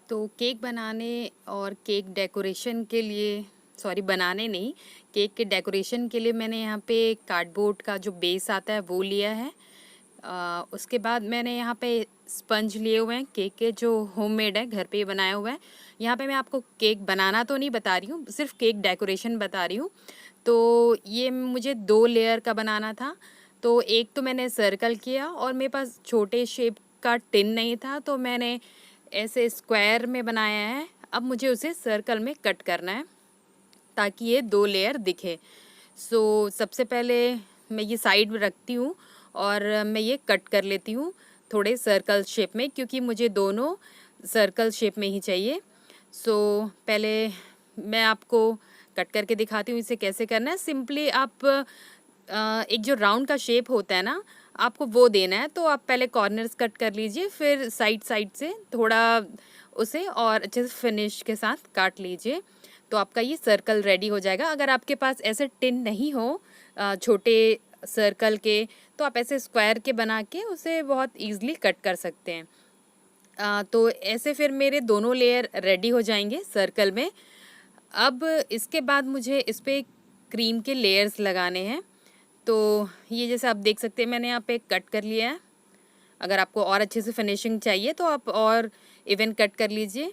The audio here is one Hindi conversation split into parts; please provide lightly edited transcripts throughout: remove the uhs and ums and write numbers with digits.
तो केक बनाने और केक डेकोरेशन के लिए, सॉरी बनाने नहीं, केक के डेकोरेशन के लिए मैंने यहाँ पे कार्डबोर्ड का जो बेस आता है वो लिया है। उसके बाद मैंने यहाँ पे स्पंज लिए हुए हैं केक के, जो होममेड है, घर पे ही बनाया हुआ है। यहाँ पे मैं आपको केक बनाना तो नहीं बता रही हूँ, सिर्फ केक डेकोरेशन बता रही हूँ। तो ये मुझे 2 लेयर का बनाना था। तो एक तो मैंने सर्कल किया और मेरे पास छोटे शेप का टिन नहीं था, तो मैंने ऐसे स्क्वायर में बनाया है। अब मुझे उसे सर्कल में कट करना है ताकि ये 2 लेयर दिखे। सो सबसे पहले मैं ये साइड में रखती हूँ और मैं ये कट कर लेती हूँ थोड़े सर्कल शेप में, क्योंकि मुझे दोनों सर्कल शेप में ही चाहिए। सो पहले मैं आपको कट करके दिखाती हूँ इसे कैसे करना है। सिंपली आप एक जो राउंड का शेप होता है ना, आपको वो देना है। तो आप पहले कॉर्नर्स कट कर लीजिए, फिर साइड साइड से थोड़ा उसे और अच्छे से फिनिश के साथ काट लीजिए। तो आपका ये सर्कल रेडी हो जाएगा। अगर आपके पास ऐसे टिन नहीं हो छोटे सर्कल के, तो आप ऐसे स्क्वायर के बना के उसे बहुत ईजिली कट कर सकते हैं। तो ऐसे फिर मेरे दोनों लेयर रेडी हो जाएंगे सर्कल में। अब इसके बाद मुझे इस पे क्रीम के लेयर्स लगाने हैं। तो ये जैसे आप देख सकते हैं मैंने यहाँ पे कट कर लिया है। अगर आपको और अच्छे से फिनिशिंग चाहिए तो आप और इवन कट कर लीजिए।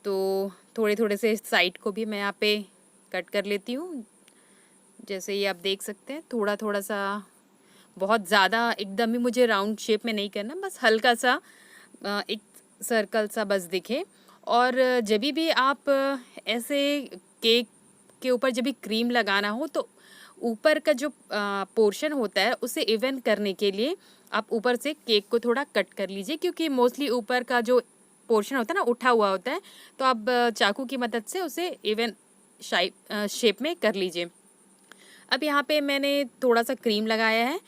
तो थोड़े थोड़े से साइड को भी मैं यहाँ पे कट कर लेती हूँ। जैसे ये आप देख सकते हैं, थोड़ा थोड़ा सा, बहुत ज़्यादा एकदम ही मुझे राउंड शेप में नहीं करना, बस हल्का सा एक सर्कल सा बस दिखे। और जब भी आप ऐसे केक के ऊपर जब भी क्रीम लगाना हो, तो ऊपर का जो पोर्शन होता है उसे इवन करने के लिए आप ऊपर से केक को थोड़ा कट कर लीजिए, क्योंकि मोस्टली ऊपर का जो पोर्शन होता है ना, उठा हुआ होता है। तो आप चाकू की मदद से उसे इवन शेप में कर लीजिए। अब यहाँ पे मैंने थोड़ा सा क्रीम लगाया है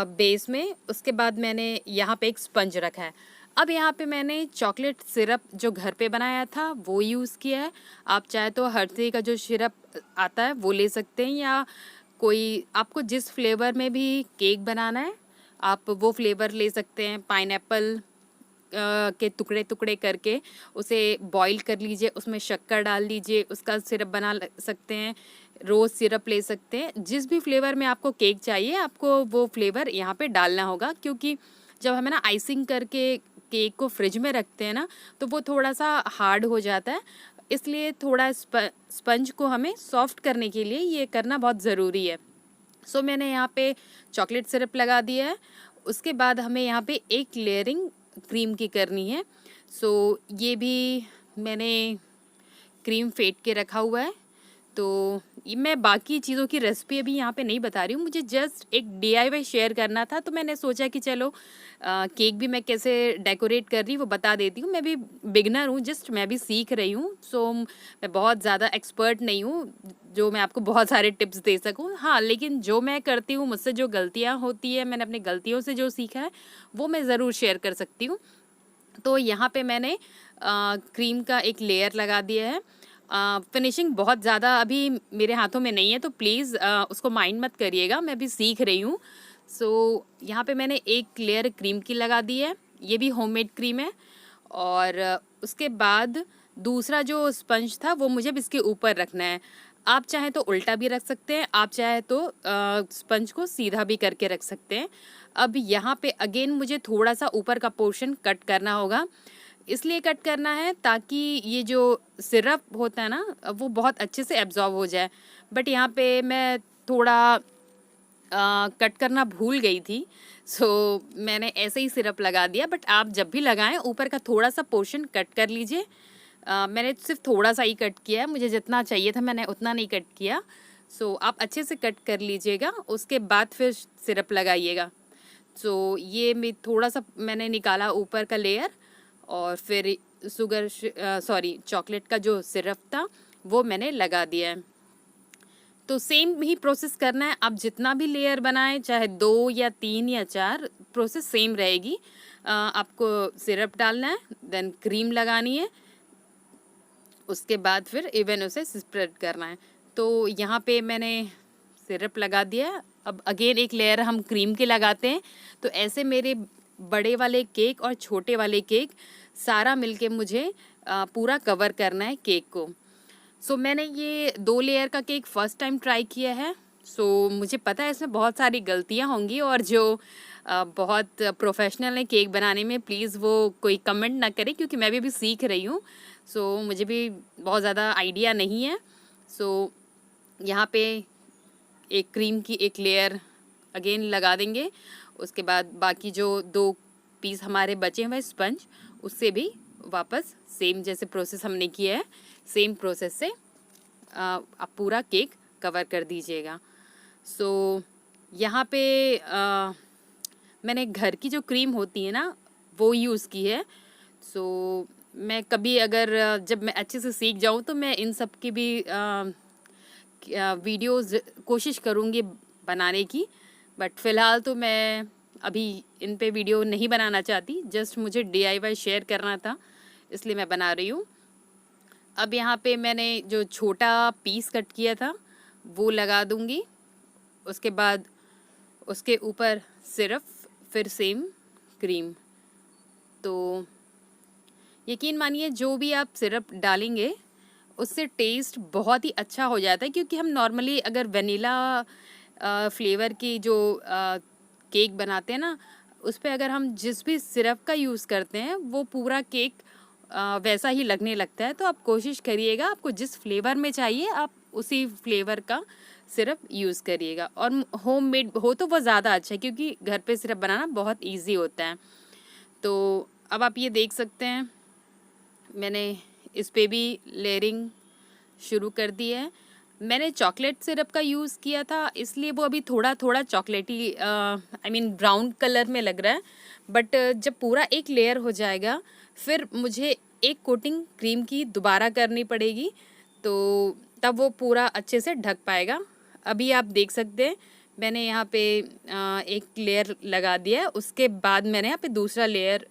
बेस में। उसके बाद मैंने यहाँ पे एक स्पंज रखा है। अब यहाँ पे मैंने चॉकलेट सिरप जो घर पे बनाया था वो यूज़ किया है। आप चाहे तो हर्षी का जो सिरप आता है वो ले सकते हैं, या कोई आपको जिस फ्लेवर में भी केक बनाना है आप वो फ्लेवर ले सकते हैं। पाइनएप्पल के टुकड़े टुकड़े करके उसे बॉईल कर लीजिए, उसमें शक्कर डाल लीजिए, उसका सिरप बना सकते हैं। रोज़ सिरप ले सकते हैं। जिस भी फ्लेवर में आपको केक चाहिए आपको वो फ्लेवर यहाँ पे डालना होगा, क्योंकि जब हमें ना आइसिंग करके केक को फ्रिज में रखते हैं ना, तो वो थोड़ा सा हार्ड हो जाता है। इसलिए थोड़ा स्पंज को हमें सॉफ्ट करने के लिए ये करना बहुत ज़रूरी है। सो मैंने यहाँ पे चॉकलेट सिरप लगा दिया है। उसके बाद हमें यहाँ पे एक लेयरिंग क्रीम की करनी है। सो ये भी मैंने क्रीम फेंट के रखा हुआ है। तो ये मैं बाकी चीज़ों की रेसिपी अभी यहाँ पे नहीं बता रही हूँ, मुझे जस्ट एक DIY शेयर करना था। तो मैंने सोचा कि चलो केक भी मैं कैसे डेकोरेट कर रही हूँ वो बता देती हूँ। मैं भी बिगनर हूँ, जस्ट मैं भी सीख रही हूँ। सो मैं बहुत ज़्यादा एक्सपर्ट नहीं हूँ जो मैं आपको बहुत सारे टिप्स दे सकूँ। हाँ, लेकिन जो मैं करती हूँ, मुझसे जो गलतियाँ होती है, मैंने अपनी गलतियों से जो सीखा है वो मैं ज़रूर शेयर कर सकती हूँ। तो यहाँ पे मैंने क्रीम का एक लेयर लगा दिया है। फिनिशिंग बहुत ज़्यादा अभी मेरे हाथों में नहीं है, तो प्लीज़ उसको माइंड मत करिएगा, मैं भी सीख रही हूँ। सो यहाँ पे मैंने एक लेयर क्रीम की लगा दी है, ये भी होममेड क्रीम है। और उसके बाद दूसरा जो स्पंज था वो मुझे अब इसके ऊपर रखना है। आप चाहे तो उल्टा भी रख सकते हैं, आप चाहे तो स्पंज को सीधा भी करके रख सकते हैं। अब यहाँ पे अगेन मुझे थोड़ा सा ऊपर का पोर्शन कट करना होगा। इसलिए कट करना है ताकि ये जो सिरप होता है ना वो बहुत अच्छे से एब्जॉर्ब हो जाए। बट यहाँ पे मैं थोड़ा कट करना भूल गई थी। सो मैंने ऐसे ही सिरप लगा दिया। बट आप जब भी लगाएं ऊपर का थोड़ा सा पोर्शन कट कर लीजिए। मैंने सिर्फ थोड़ा सा ही कट किया है, मुझे जितना चाहिए था मैंने उतना नहीं कट किया। सो आप अच्छे से कट कर लीजिएगा, उसके बाद फिर सिरप लगाइएगा। सो ये मैं थोड़ा सा मैंने निकाला ऊपर का लेयर, और फिर सॉरी चॉकलेट का जो सिरप था वो मैंने लगा दिया है। तो सेम ही प्रोसेस करना है। आप जितना भी लेयर बनाएं, चाहे 2 या 3 या 4, प्रोसेस सेम रहेगी। आपको सिरप डालना है, देन क्रीम लगानी है, उसके बाद फिर इवन उसे स्प्रेड करना है। तो यहाँ पे मैंने सिरप लगा दिया है। अब अगेन एक लेयर हम क्रीम के लगाते हैं। तो ऐसे मेरे बड़े वाले केक और छोटे वाले केक सारा मिलके मुझे पूरा कवर करना है केक को। सो मैंने ये 2 लेयर का केक फर्स्ट टाइम ट्राई किया है। सो मुझे पता है इसमें बहुत सारी गलतियाँ होंगी, और जो बहुत प्रोफेशनल है केक बनाने में, प्लीज़ वो कोई कमेंट ना करें, क्योंकि मैं भी अभी सीख रही हूँ। सो मुझे भी बहुत ज़्यादा आइडिया नहीं है। सो यहाँ पे एक क्रीम की एक लेयर अगेन लगा देंगे। उसके बाद बाकी जो 2 पीस हमारे बचे हुए स्पंज, उससे भी वापस सेम जैसे प्रोसेस हमने किया है, सेम प्रोसेस से आप पूरा केक कवर कर दीजिएगा। सो यहाँ पे मैंने घर की जो क्रीम होती है ना, वो यूज़ की है। सो मैं कभी अगर जब मैं अच्छे से सीख जाऊँ तो मैं इन सब की भी वीडियोस कोशिश करूँगी बनाने की, बट फ़िलहाल तो मैं अभी इन पे वीडियो नहीं बनाना चाहती। जस्ट मुझे DIY शेयर करना था, इसलिए मैं बना रही हूँ। अब यहाँ पे मैंने जो छोटा पीस कट किया था वो लगा दूँगी। उसके बाद उसके ऊपर सिर्फ फिर सेम क्रीम। तो यकीन मानिए जो भी आप सिरप डालेंगे उससे टेस्ट बहुत ही अच्छा हो जाता है, क्योंकि हम नॉर्मली अगर वनीला फ्लेवर की जो केक बनाते हैं ना, उस पे अगर हम जिस भी सिरप का यूज़ करते हैं वो पूरा केक वैसा ही लगने लगता है। तो आप कोशिश करिएगा, आपको जिस फ्लेवर में चाहिए आप उसी फ्लेवर का सिरप यूज़ करिएगा। और होममेड हो तो वो ज़्यादा अच्छा है, क्योंकि घर पे सिरप बनाना बहुत इजी होता है। तो अब आप ये देख सकते हैं मैंने इस पे भी लेयरिंग शुरू कर दी है। मैंने चॉकलेट सिरप का यूज़ किया था, इसलिए वो अभी थोड़ा थोड़ा चॉकलेटी आई मीन ब्राउन कलर में लग रहा है। बट जब पूरा एक लेयर हो जाएगा फिर मुझे एक कोटिंग क्रीम की दोबारा करनी पड़ेगी, तो तब वो पूरा अच्छे से ढक पाएगा। अभी आप देख सकते हैं मैंने यहाँ पे एक लेयर लगा दिया है, उसके बाद मैंने यहाँ पे दूसरा लेयर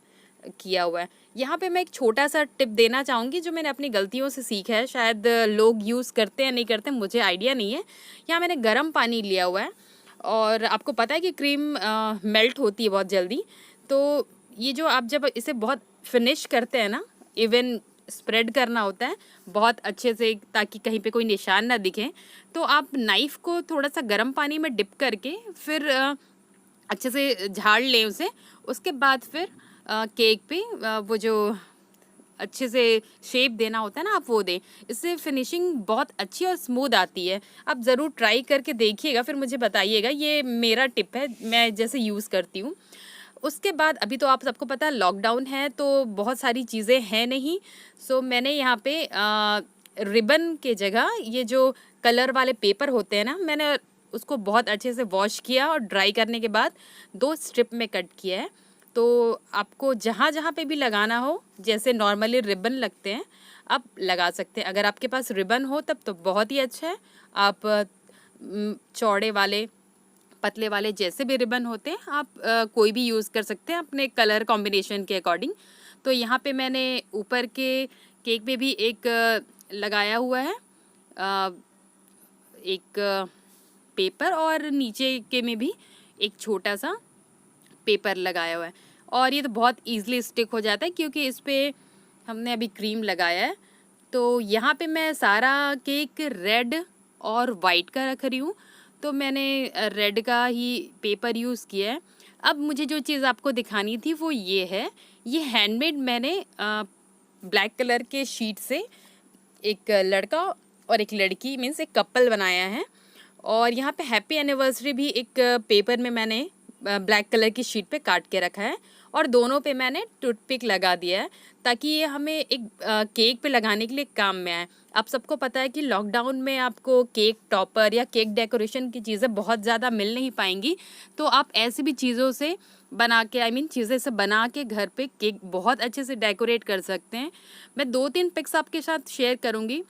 किया हुआ है। यहाँ पे मैं एक छोटा सा टिप देना चाहूँगी जो मैंने अपनी गलतियों से सीखा है। शायद लोग यूज़ करते हैं नहीं करते, मुझे आइडिया नहीं है। यहाँ मैंने गर्म पानी लिया हुआ है, और आपको पता है कि क्रीम मेल्ट होती है बहुत जल्दी। तो ये जो आप जब इसे बहुत फिनिश करते हैं ना, इवन स्प्रेड करना होता है बहुत अच्छे से ताकि कहीं पे कोई निशान ना दिखे, तो आप नाइफ़ को थोड़ा सा गर्म पानी में डिप करके फिर अच्छे से झाड़ लें उसे। उसके बाद फिर केक पे वो जो अच्छे से शेप देना होता है ना, आप वो दें। इससे फिनिशिंग बहुत अच्छी और स्मूथ आती है। आप ज़रूर ट्राई करके देखिएगा, फिर मुझे बताइएगा। ये मेरा टिप है, मैं जैसे यूज़ करती हूँ। उसके बाद अभी तो आप सबको पता है लॉकडाउन है, तो बहुत सारी चीज़ें हैं नहीं। सो मैंने यहाँ पे रिबन के जगह ये जो कलर वाले पेपर होते हैं ना, मैंने उसको बहुत अच्छे से वॉश किया और ड्राई करने के बाद 2 स्ट्रिप में कट किया है। तो आपको जहाँ जहाँ पे भी लगाना हो, जैसे नॉर्मली रिबन लगते हैं, आप लगा सकते हैं। अगर आपके पास रिबन हो तब तो बहुत ही अच्छा है। आप चौड़े वाले, पतले वाले जैसे भी रिबन होते हैं आप कोई भी यूज़ कर सकते हैं अपने कलर कॉम्बिनेशन के अकॉर्डिंग। तो यहाँ पे मैंने ऊपर के केक पे भी एक लगाया हुआ है एक पेपर, और नीचे के में भी एक छोटा सा पेपर लगाया हुआ है। और ये तो बहुत ईज़िली स्टिक हो जाता है क्योंकि इस पे हमने अभी क्रीम लगाया है। तो यहाँ पे मैं सारा केक रेड और वाइट का रख रही हूँ, तो मैंने रेड का ही पेपर यूज़ किया है। अब मुझे जो चीज़ आपको दिखानी थी वो ये है, ये हैंडमेड मैंने ब्लैक कलर के शीट से एक लड़का और एक लड़की मीन्स एक कपल बनाया है। और यहाँ पे हैप्पी एनिवर्सरी भी एक पेपर में मैंने ब्लैक कलर की शीट पे काट के रखा है, और दोनों पे मैंने टूथपिक लगा दिया है ताकि ये हमें एक केक पे लगाने के लिए काम में आए। आप सबको पता है कि लॉकडाउन में आपको केक टॉपर या केक डेकोरेशन की चीज़ें बहुत ज़्यादा मिल नहीं पाएंगी, तो आप ऐसी भी चीज़ों से बना के चीज़ें से बना के घर पे केक बहुत अच्छे से डेकोरेट कर सकते हैं। मैं 2-3 पिक्स आपके साथ शेयर करूँगी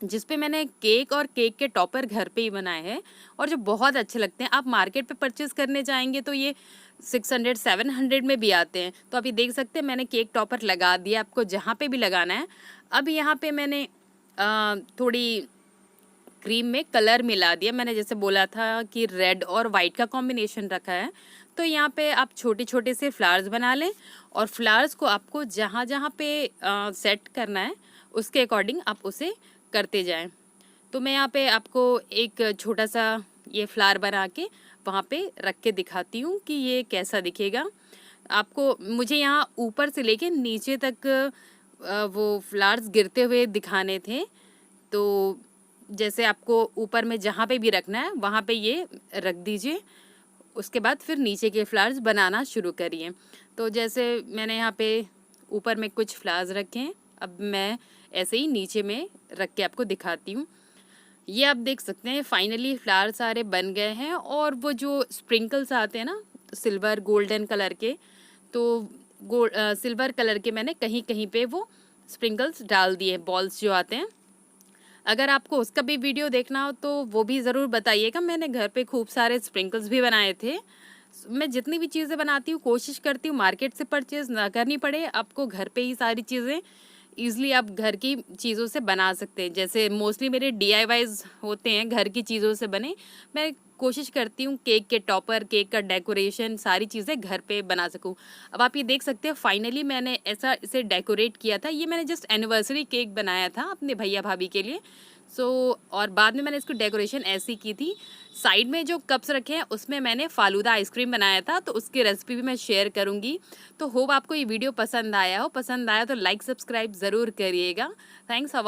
जिस पे मैंने केक और केक के टॉपर घर पे ही बनाए हैं, और जो बहुत अच्छे लगते हैं। आप मार्केट पे परचेज़ करने जाएंगे तो ये 600-700 में भी आते हैं। तो आप ये देख सकते हैं मैंने केक टॉपर लगा दिया, आपको जहाँ पे भी लगाना है। अब यहाँ पे मैंने थोड़ी क्रीम में कलर मिला दिया। मैंने जैसे बोला था कि रेड और वाइट का कॉम्बिनेशन रखा है, तो यहाँ पे आप छोटे छोटे से फ्लावर्स बना लें और फ्लावर्स को आपको जहाँ जहाँ पे सेट करना है उसके अकॉर्डिंग आप उसे करते जाएं। तो मैं यहाँ पे आपको एक छोटा सा ये फ्लावर बना के वहाँ पे रख के दिखाती हूँ कि ये कैसा दिखेगा। आपको मुझे यहाँ ऊपर से लेके नीचे तक वो फ्लावर्स गिरते हुए दिखाने थे। तो जैसे आपको ऊपर में जहाँ पे भी रखना है वहाँ पे ये रख दीजिए। उसके बाद फिर नीचे के फ्लावर्स बनाना शुरू करिए। तो जैसे मैंने यहाँ पे ऊपर में कुछ फ्लावर्स रखे हैं, अब मैं ऐसे ही नीचे में रख के आपको दिखाती हूँ। ये आप देख सकते हैं फाइनली फ्लावर सारे बन गए हैं और वो जो स्प्रिंकल्स आते हैं ना सिल्वर गोल्डन कलर के, तो सिल्वर कलर के मैंने कहीं कहीं पे वो स्प्रिंकल्स डाल दिए, बॉल्स जो आते हैं। अगर आपको उसका भी वीडियो देखना हो तो वो भी ज़रूर बताइएगा। मैंने घर पे खूब सारे स्प्रिंकल्स भी बनाए थे। मैं जितनी भी चीज़ें बनाती हूँ कोशिश करती हूँ मार्केट से परचेज़ ना करनी पड़े, आपको घर पे ही सारी चीज़ें ईज़िली आप घर की चीज़ों से बना सकते हैं। जैसे मोस्टली मेरे DIYs होते हैं घर की चीज़ों से बने। मैं कोशिश करती हूँ केक के टॉपर, केक का डेकोरेशन सारी चीज़ें घर पे बना सकूँ। अब आप ये देख सकते हैं फाइनली मैंने ऐसा इसे डेकोरेट किया था। ये मैंने जस्ट एनिवर्सरी केक बनाया था अपने भैया भाभी के लिए। और बाद में मैंने इसको डेकोरेशन ऐसी की थी। साइड में जो कप्स रखे हैं उसमें मैंने फालूदा आइसक्रीम बनाया था, तो उसकी रेसिपी भी मैं शेयर करूँगी। तो होप आपको ये वीडियो पसंद आया हो। पसंद आया तो लाइक सब्सक्राइब ज़रूर करिएगा। Thanks for